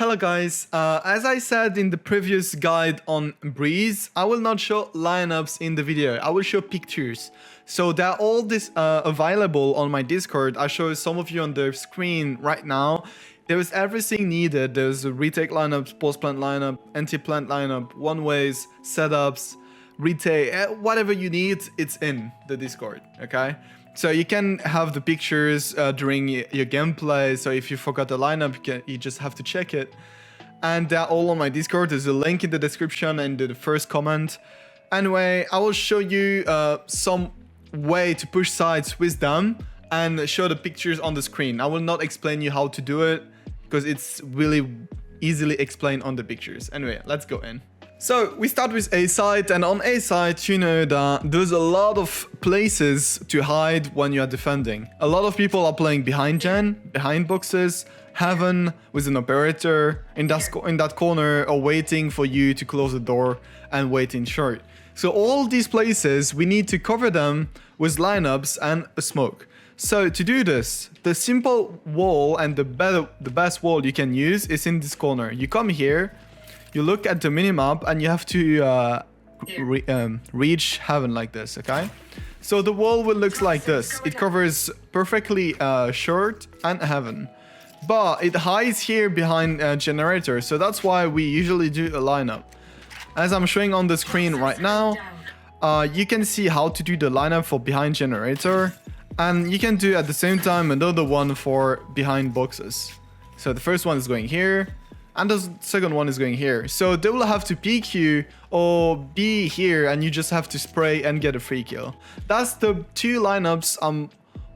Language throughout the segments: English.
Hello guys, as I said in the previous guide on Breeze, I will not show lineups in the video, I will show pictures. So they're all this available on my Discord. I show some of you on the screen right now. There is everything needed. There's a retake lineup, post-plant lineup, anti-plant lineup, one-ways, setups, retake, whatever you need, it's in the Discord, okay? So you can have the pictures during your gameplay. So if you forgot the lineup, you just have to check it. And they're all on my Discord. There's a link in the description and the first comment. Anyway, I will show you some way to push sides with them and show the pictures on the screen. I will not explain you how to do it because it's really easily explained on the pictures. Anyway, let's go in. So we start with A side, and on A side, you know that there's a lot of places to hide when you are defending. A lot of people are playing behind gen, behind boxes, heaven with an operator in that corner, or waiting for you to close the door and wait in short. So all these places, we need to cover them with lineups and a smoke. So to do this, the simple wall and the best wall you can use is in this corner. You come here. You look at the minimap and you have to reach heaven like this, okay? So the wall will look like this. It covers perfectly short and heaven. But it hides here behind generator, so that's why we usually do a lineup. As I'm showing on the screen right now, you can see how to do the lineup for behind generator. And you can do at the same time another one for behind boxes. So the first one is going here. And the second one is going here. So they will have to peek you or be here and you just have to spray and get a free kill. That's the two lineups I'm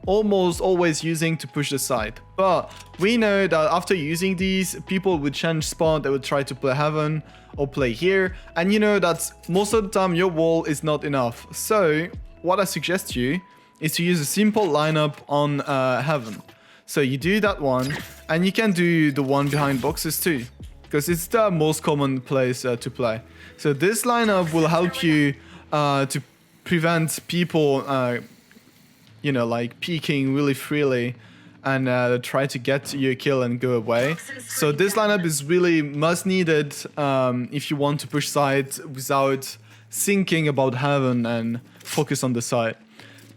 almost always using to push the side. But we know that after using these, people would change spawn. They would try to play heaven or play here. And you know that most of the time your wall is not enough. So what I suggest to you is to use a simple lineup on heaven. So you do that one, and you can do the one behind boxes too, because it's the most common place to play. So this lineup will help you to prevent people, you know, like peeking really freely and try to get your kill and go away. So this lineup is really must needed if you want to push side without thinking about heaven and focus on the side.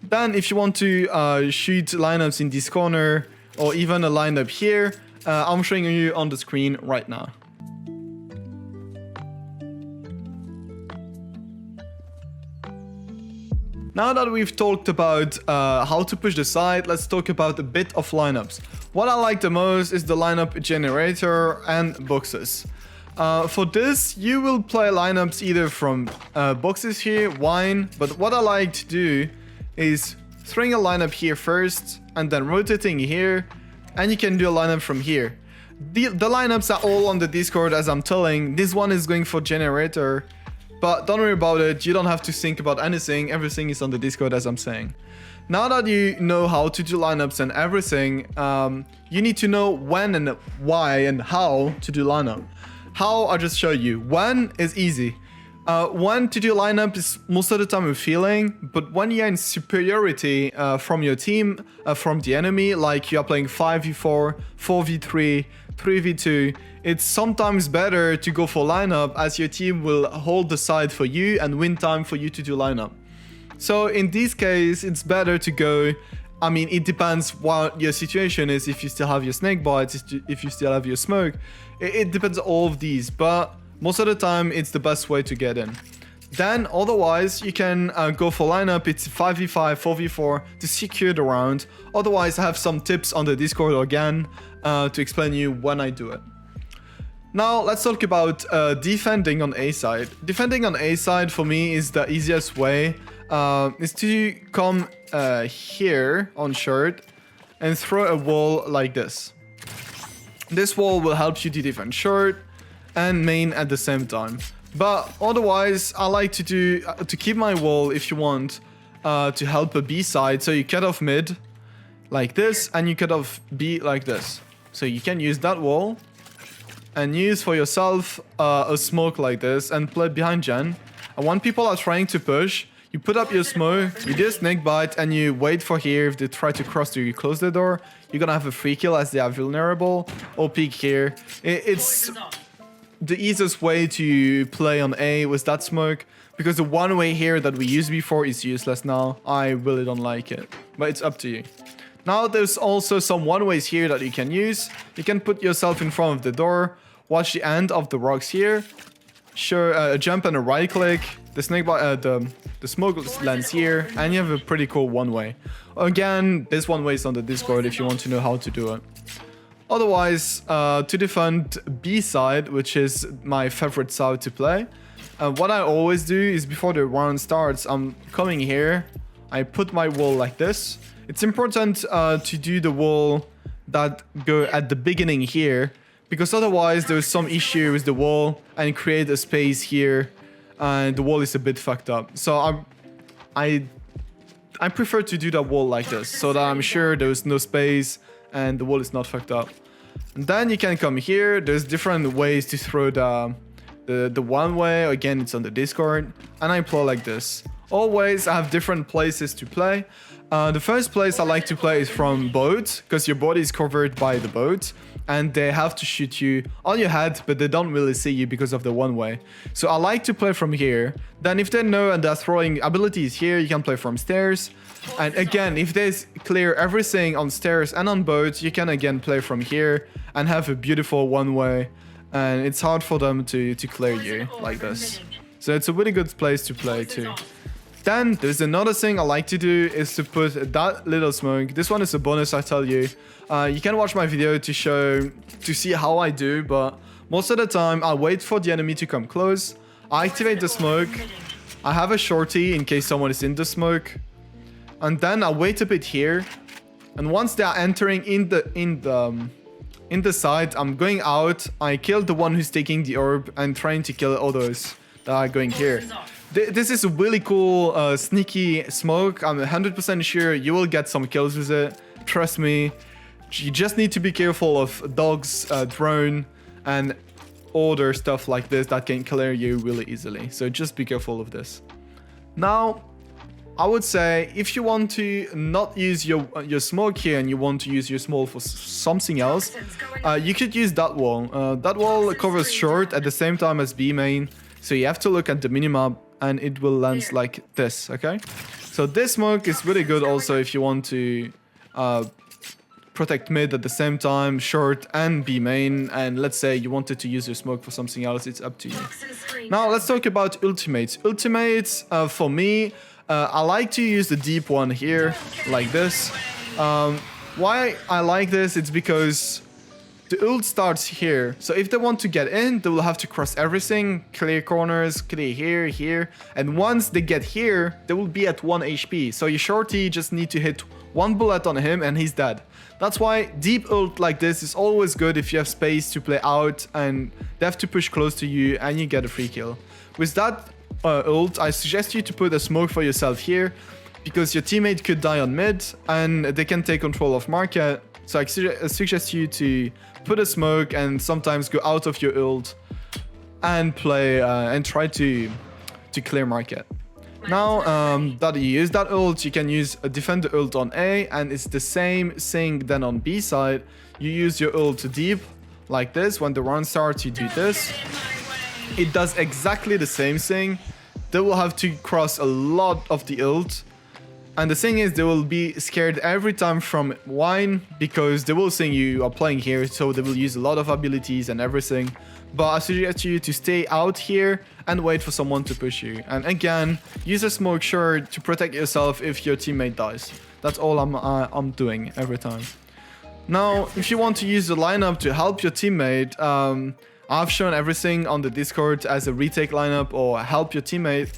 Then if you want to shoot lineups in this corner, or even a lineup here, I'm showing you on the screen right now. Now that we've talked about how to push the side, let's talk about a bit of lineups. What I like the most is the lineup generator and boxes. For this, you will play lineups either from boxes here, wine, but what I like to do is throwing a lineup here first and then rotating here, and you can do a lineup from here. The lineups are all on the Discord, as I'm telling. This one is going for generator, but don't worry about it. You don't have to think about anything. Everything is on the Discord, as I'm saying. Now that you know how to do lineups and everything, you need to know when and why and how to do lineup. How, I'll just show you. When is easy. When to do lineup is most of the time a feeling, but when you're in superiority from your team, from the enemy, like you are playing 5v4, 4v3, 3v2, it's sometimes better to go for lineup, as your team will hold the side for you and win time for you to do lineup. So in this case, it's better to go, I mean, it depends what your situation is, if you still have your snake bites, if you still have your smoke, it depends on all of these, but most of the time, it's the best way to get in. Then, otherwise, you can go for lineup. It's 5v5, 4v4 to secure the round. Otherwise, I have some tips on the Discord again to explain you when I do it. Now, let's talk about defending on A side. Defending on A side, for me, is the easiest way. Is to come here on short and throw a wall like this. This wall will help you to defend short and main at the same time. But otherwise, I like to do to keep my wall, if you want, to help a B side. So you cut off mid like this, and you cut off B like this. So you can use that wall and use for yourself a smoke like this and play behind gen. And when people are trying to push, you put up your smoke, you do a snake bite, and you wait for here. If they try to cross you, you close the door, you're gonna have a free kill as they are vulnerable, or peek here. It's the easiest way to play on A with that smoke, because the one way here that we used before is useless now. I really don't like it, but it's up to you. Now there's also some one ways here that you can use. You can put yourself in front of the door, watch the end of the rocks here, sure, a jump and a right click, the smoke lands here, and you have a pretty cool one way. Again, this one way is on the Discord if you want to know how to do it. Otherwise, to defend B side, which is my favorite side to play, what I always do is before the round starts, I'm coming here, I put my wall like this. It's important to do the wall that go at the beginning here, because otherwise there's some issue with the wall and create a space here, and the wall is a bit fucked up. So I prefer to do that wall like this, so that I'm sure there's no space and the wall is not fucked up. And then you can come here. There's different ways to throw the one way. Again, it's on the Discord, and I play like this. Always I have different places to play. The first place I like to play is from boat, because your body is covered by the boat and they have to shoot you on your head, but they don't really see you because of the one way. So I like to play from here. Then if they know and they're throwing abilities here, you can play from stairs. And again, if they clear everything on stairs and on boat, you can again play from here and have a beautiful one way. And it's hard for them to clear you like this. So it's a really good place to play too. Then there's another thing I like to do is to put that little smoke. This one is a bonus, I tell you. You can watch my video to see how I do, but most of the time I wait for the enemy to come close. I activate the smoke. I have a shorty in case someone is in the smoke. And then I wait a bit here. And once they are entering in the side, I'm going out. I kill the one who's taking the orb and trying to kill others that are going here. This is a really cool, sneaky smoke. I'm 100% sure you will get some kills with it. Trust me. You just need to be careful of dogs, drone, and other stuff like this that can clear you really easily. So just be careful of this. Now, I would say if you want to not use your smoke here and you want to use your smoke for something else, you could use that wall. That wall covers short at the same time as B main. So you have to look at the minimap and it will land like this, okay? So this smoke is really good also if you want to protect mid at the same time, short and B main, and let's say you wanted to use your smoke for something else, it's up to you. Now let's talk about ultimates. Ultimates, for me, I like to use the deep one here, like this. Why I like this, it's because the ult starts here, so if they want to get in, they will have to cross everything, clear corners, clear here, here, and once they get here, they will be at 1 HP, so your shorty just need to hit one bullet on him and he's dead. That's why deep ult like this is always good if you have space to play out and they have to push close to you and you get a free kill. With that ult, I suggest you to put a smoke for yourself here, because your teammate could die on mid and they can take control of market. So I suggest you to put a smoke and sometimes go out of your ult and play and try to clear market. Now that you use that ult, you can use a defender ult on A, and it's the same thing then on B side. You use your ult deep like this. When the round starts, you do this. It does exactly the same thing. They will have to cross a lot of the ult. And the thing is, they will be scared every time from wine, because they will think you are playing here, so they will use a lot of abilities and everything. But I suggest you to stay out here and wait for someone to push you. And again, use a smoke short to protect yourself if your teammate dies. That's all I'm doing every time. Now, if you want to use the lineup to help your teammate, I've shown everything on the Discord as a retake lineup or help your teammate.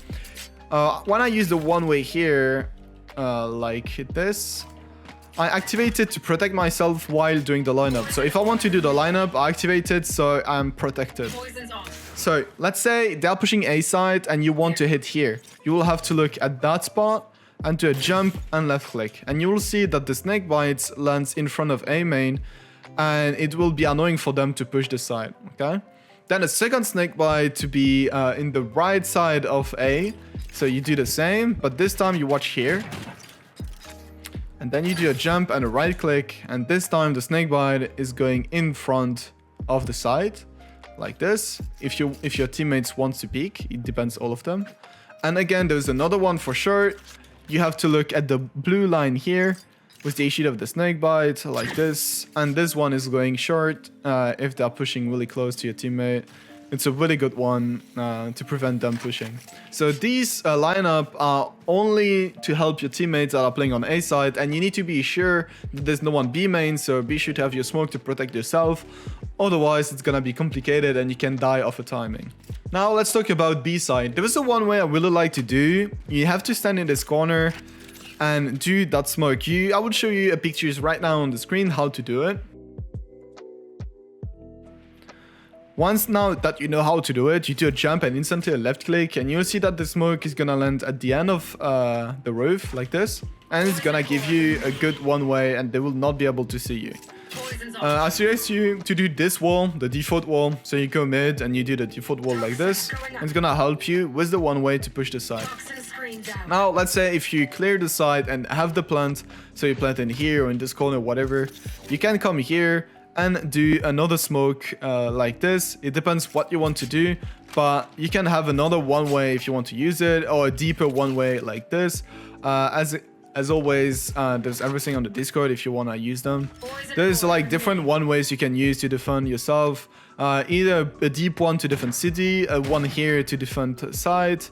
When I use the one way here, like this, I activate it to protect myself while doing the lineup. So if I want to do the lineup, I activate it so I'm protected. So let's say they're pushing A side and you want to hit here. You will have to look at that spot and do a jump and left click. And you will see that the snake bites lands in front of A main, and it will be annoying for them to push the side, okay? Then a second snake bite to be in the right side of A. So you do the same, but this time you watch here. and then you do a jump and a right click, and this time the snakebite is going in front of the side, like this. If your teammates want to peek, it depends all of them. And again, there's another one for sure. You have to look at the blue line here with the sheet of the snakebite, like this. And this one is going short if they're pushing really close to your teammate. It's a really good one to prevent them pushing. So these lineup are only to help your teammates that are playing on A side, and you need to be sure that there's no one B main, so be sure to have your smoke to protect yourself. Otherwise, it's gonna be complicated and you can die off a timing. Now let's talk about B side. There is a one way I really like to do. You have to stand in this corner and do that smoke. I will show you a pictures right now on the screen how to do it. Once now that you know how to do it, you do a jump and instantly a left click, and you'll see that the smoke is gonna land at the end of the roof like this, and it's gonna give you a good one way and they will not be able to see you. I suggest you to do this wall, the default wall. So you go mid and you do the default wall like this, and it's gonna help you with the one way to push the side. Now let's say if you clear the side and have the plant, so you plant in here or in this corner, whatever, you can come here and do another smoke like this. It depends what you want to do, but you can have another one way if you want to use it, or a deeper one way like this. As always, there's everything on the Discord if you want to use them. There's like different one ways you can use to defend yourself. Either a deep one to defend city, a one here to defend side,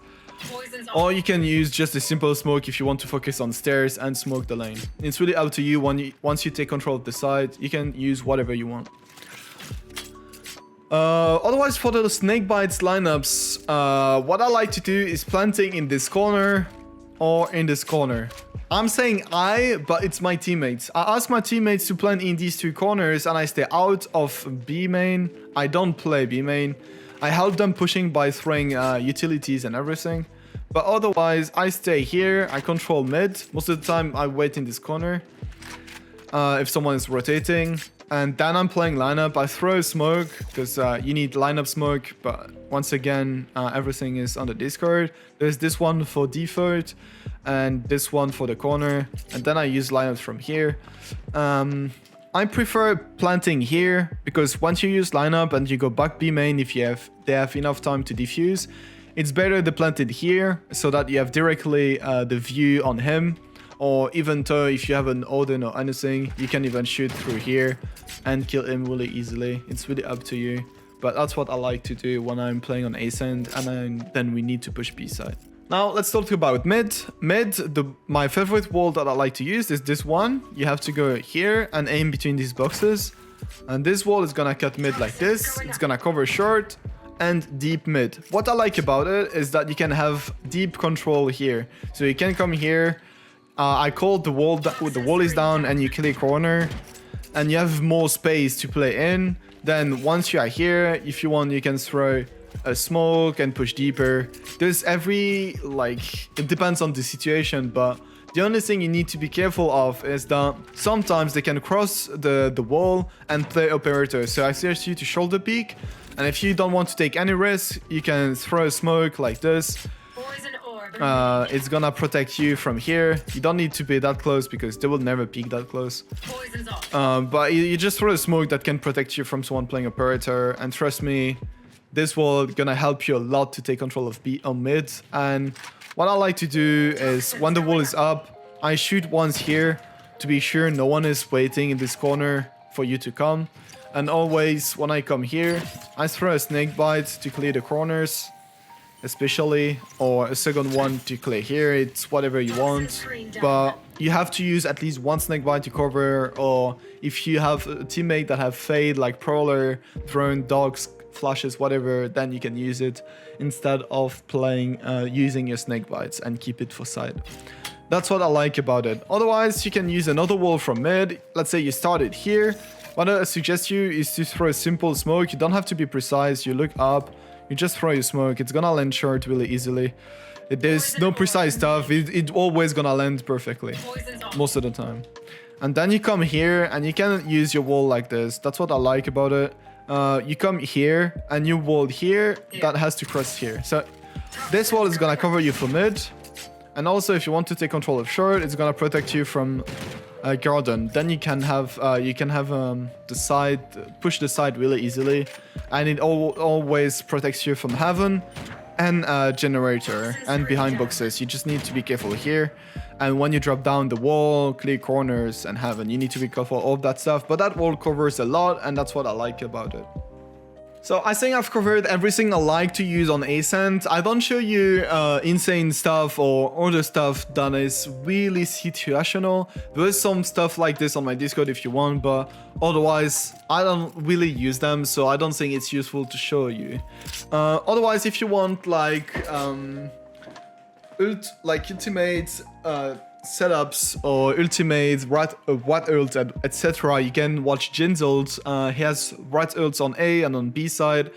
or you can use just a simple smoke if you want to focus on stairs and smoke the lane. It's really up to you. Once you take control of the side, you can use whatever you want. Otherwise, for the snakebites lineups, what I like to do is planting in this corner or in this corner. I'm saying but it's my teammates. I ask my teammates to plant in these two corners and I stay out of B main. I don't play B main. I help them pushing by throwing utilities and everything. But otherwise, I stay here. I control mid. Most of the time, I wait in this corner if someone is rotating. And then I'm playing lineup. I throw smoke because you need lineup smoke. But once again, everything is on the Discord. There's this one for default and this one for the corner. And then I use lineups from here. I prefer planting here because once you use lineup and you go back B main, if they have enough time to defuse, it's better to plant it here so that you have directly the view on him. Or even though if you have an Odin or anything, you can even shoot through here and kill him really easily. It's really up to you. But that's what I like to do when I'm playing on Ascent, and then we need to push B side. Now let's talk about mid. My favorite wall that I like to use is this one. You have to go here and aim between these boxes. And this wall is gonna cut mid like this. It's gonna cover short and deep mid. What I like about it is that you can have deep control here. So you can come here. I call the wall is down and you click corner. And you have more space to play in. Then once you are here, if you want, you can throw a smoke and push deeper. There's it depends on the situation, but the only thing you need to be careful of is that sometimes they can cross the wall and play operator. So I suggest you to shoulder peek, and if you don't want to take any risk, you can throw a smoke like this. It's gonna protect you from here. You don't need to be that close because they will never peek that close. But you just throw a smoke that can protect you from someone playing operator, and trust me, this will gonna help you a lot to take control of B on mid. And what I like to do is when the wall is up, I shoot once here to be sure no one is waiting in this corner for you to come. And always when I come here, I throw a snake bite to clear the corners, especially, or a second one to clear here. It's whatever you want, but you have to use at least one snake bite to cover. Or if you have a teammate that have fade like Prowler, Drone, Dogs, Flashes, whatever, then you can use it instead of playing using your snake bites and keep it for side. That's what I like about it. Otherwise, you can use another wall from mid. Let's say you started here. What I suggest you is to throw a simple smoke. You don't have to be precise. You look up, you just throw your smoke. It's gonna land short really easily. There's no precise stuff. It's always gonna land perfectly most of the time. And then you come here and you can use your wall like this. That's what I like about it. You come here and you wall here that has to cross here. So this wall is gonna cover you for mid. And also, if you want to take control of short, it's gonna protect you from garden. Then you can have the side, push the side really easily, and it always protects you from heaven and generator and behind boxes. You just need to be careful here. And when you drop down the wall, clear corners and heaven, you need to be careful of all that stuff. But that wall covers a lot, and that's what I like about it. So I think I've covered everything I like to use on Ascent. I don't show you insane stuff or other stuff that is really situational. There is some stuff like this on my Discord if you want, but otherwise I don't really use them, so I don't think it's useful to show you. Otherwise, if you want like ultimate setups or ultimate what ult, etc. You can watch Jin's ult. He has rat ults on A and on B side.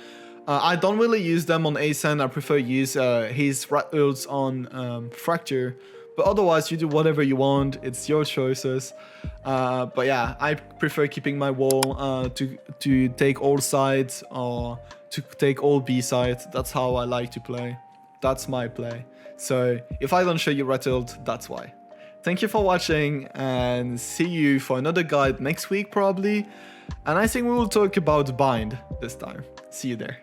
I don't really use them on Ascent. I prefer use his rat ults on Fracture. But otherwise, you do whatever you want. It's your choices. But yeah, I prefer keeping my wall to take all sides or to take all B sides. That's how I like to play. That's my play. So if I don't show you rat ult, that's why. Thank you for watching, and see you for another guide next week probably. And I think we will talk about bind this time. See you there.